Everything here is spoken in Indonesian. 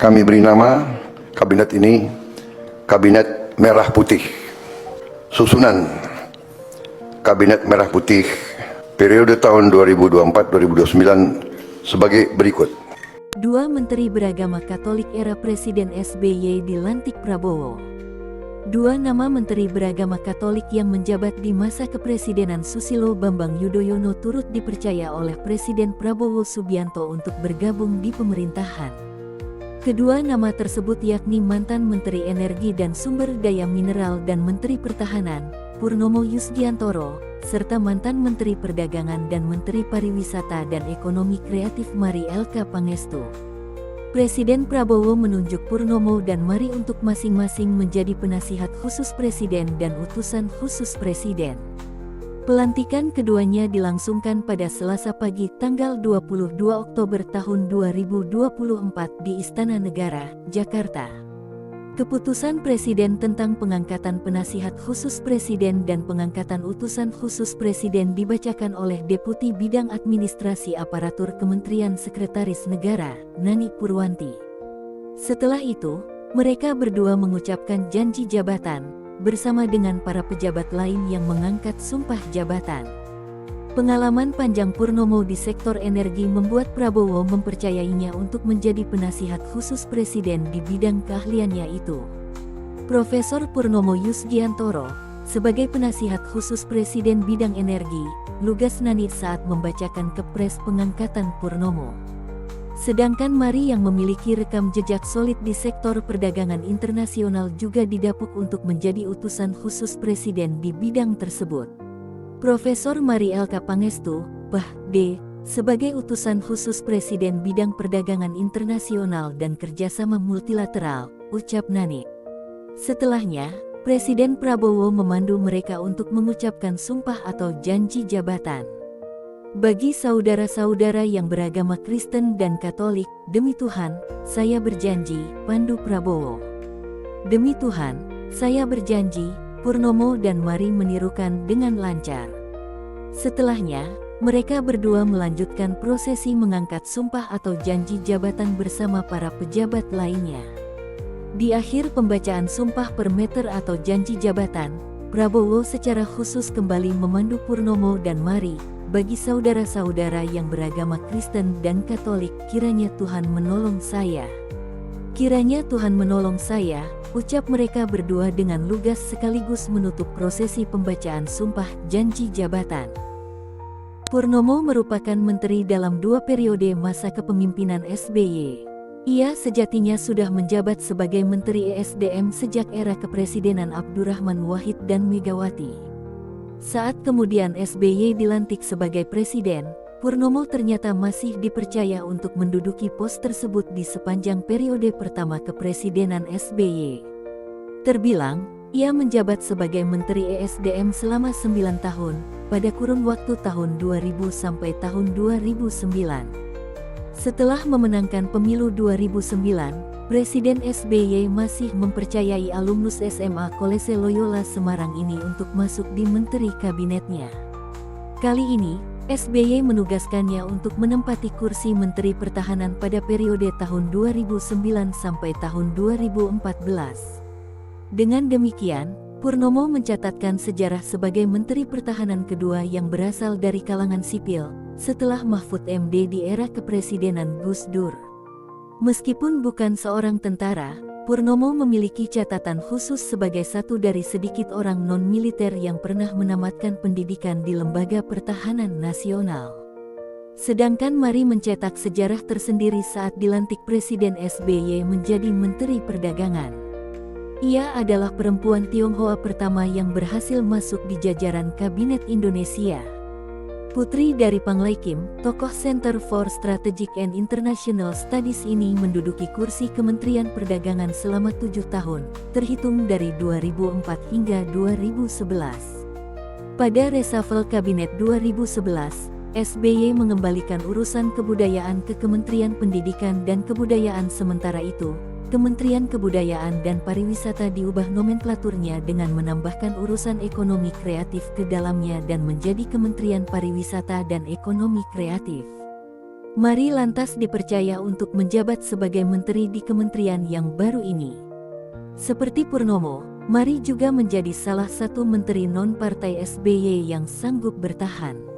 Kami beri nama kabinet ini Kabinet Merah Putih. Susunan Kabinet Merah Putih periode tahun 2024-2029 sebagai berikut. 2 Menteri Beragama Katolik era Presiden SBY dilantik Prabowo. 2 nama Menteri Beragama Katolik yang menjabat di masa kepresidenan Susilo Bambang Yudhoyono turut dipercaya oleh Presiden Prabowo Subianto untuk bergabung di pemerintahan. Kedua nama tersebut yakni mantan Menteri Energi dan Sumber Daya Mineral dan Menteri Pertahanan, Purnomo Yusgiantoro, serta mantan Menteri Perdagangan dan Menteri Pariwisata dan Ekonomi Kreatif Mari Elka Pangestu. Presiden Prabowo menunjuk Purnomo dan Mari untuk masing-masing menjadi penasihat khusus Presiden dan utusan khusus Presiden. Pelantikan keduanya dilangsungkan pada Selasa pagi tanggal 22 Oktober tahun 2024 di Istana Negara, Jakarta. Keputusan Presiden tentang pengangkatan penasihat khusus Presiden dan pengangkatan utusan khusus Presiden dibacakan oleh Deputi Bidang Administrasi Aparatur Kementerian Sekretaris Negara, Nani Purwanti. Setelah itu, mereka berdua mengucapkan janji jabatan bersama dengan para pejabat lain yang mengangkat sumpah jabatan. Pengalaman panjang Purnomo di sektor energi membuat Prabowo mempercayainya untuk menjadi penasihat khusus Presiden di bidang keahliannya itu. Profesor Purnomo Yusgiantoro, sebagai penasihat khusus Presiden bidang energi, lugas Nani saat membacakan kepres pengangkatan Purnomo. Sedangkan Mari yang memiliki rekam jejak solid di sektor perdagangan internasional juga didapuk untuk menjadi utusan khusus Presiden di bidang tersebut. Profesor Mari Elka Pangestu, Ph.D., sebagai utusan khusus Presiden bidang perdagangan internasional dan kerjasama multilateral, ucap Nani. Setelahnya, Presiden Prabowo memandu mereka untuk mengucapkan sumpah atau janji jabatan. Bagi saudara-saudara yang beragama Kristen dan Katolik, demi Tuhan, saya berjanji, pandu Prabowo. Demi Tuhan, saya berjanji, Purnomo dan Mari menirukan dengan lancar. Setelahnya, mereka berdua melanjutkan prosesi mengangkat sumpah atau janji jabatan bersama para pejabat lainnya. Di akhir pembacaan sumpah per meter atau janji jabatan, Prabowo secara khusus kembali memandu Purnomo dan Mari. Bagi saudara-saudara yang beragama Kristen dan Katolik, kiranya Tuhan menolong saya. Kiranya Tuhan menolong saya, ucap mereka berdua dengan lugas sekaligus menutup prosesi pembacaan sumpah janji jabatan. Purnomo merupakan menteri dalam 2 periode masa kepemimpinan SBY. Ia sejatinya sudah menjabat sebagai Menteri ESDM sejak era kepresidenan Abdurrahman Wahid dan Megawati. Saat kemudian SBY dilantik sebagai presiden, Purnomo ternyata masih dipercaya untuk menduduki pos tersebut di sepanjang periode pertama kepresidenan SBY. Terbilang, ia menjabat sebagai Menteri ESDM selama 9 tahun, pada kurun waktu tahun 2000 sampai tahun 2009. Setelah memenangkan pemilu 2009, Presiden SBY masih mempercayai alumnus SMA Kolese Loyola Semarang ini untuk masuk di menteri kabinetnya. Kali ini, SBY menugaskannya untuk menempati kursi Menteri Pertahanan pada periode tahun 2009 sampai tahun 2014. Dengan demikian, Purnomo mencatatkan sejarah sebagai Menteri Pertahanan kedua yang berasal dari kalangan sipil, setelah Mahfud MD di era kepresidenan Gus Dur. Meskipun bukan seorang tentara, Purnomo memiliki catatan khusus sebagai satu dari sedikit orang non-militer yang pernah menamatkan pendidikan di Lembaga Pertahanan Nasional. Sedangkan Mari mencetak sejarah tersendiri saat dilantik Presiden SBY menjadi Menteri Perdagangan. Ia adalah perempuan Tionghoa pertama yang berhasil masuk di jajaran Kabinet Indonesia. Putri dari Panglaikim, tokoh Center for Strategic and International Studies ini menduduki kursi Kementerian Perdagangan selama 7 tahun, terhitung dari 2004 hingga 2011. Pada reshuffle Kabinet 2011, SBY mengembalikan urusan kebudayaan ke Kementerian Pendidikan dan Kebudayaan. Sementara itu, Kementerian Kebudayaan dan Pariwisata diubah nomenklaturnya dengan menambahkan urusan ekonomi kreatif ke dalamnya dan menjadi Kementerian Pariwisata dan Ekonomi Kreatif. Mari lantas dipercaya untuk menjabat sebagai menteri di kementerian yang baru ini. Seperti Purnomo, Mari juga menjadi salah satu menteri non-partai SBY yang sanggup bertahan.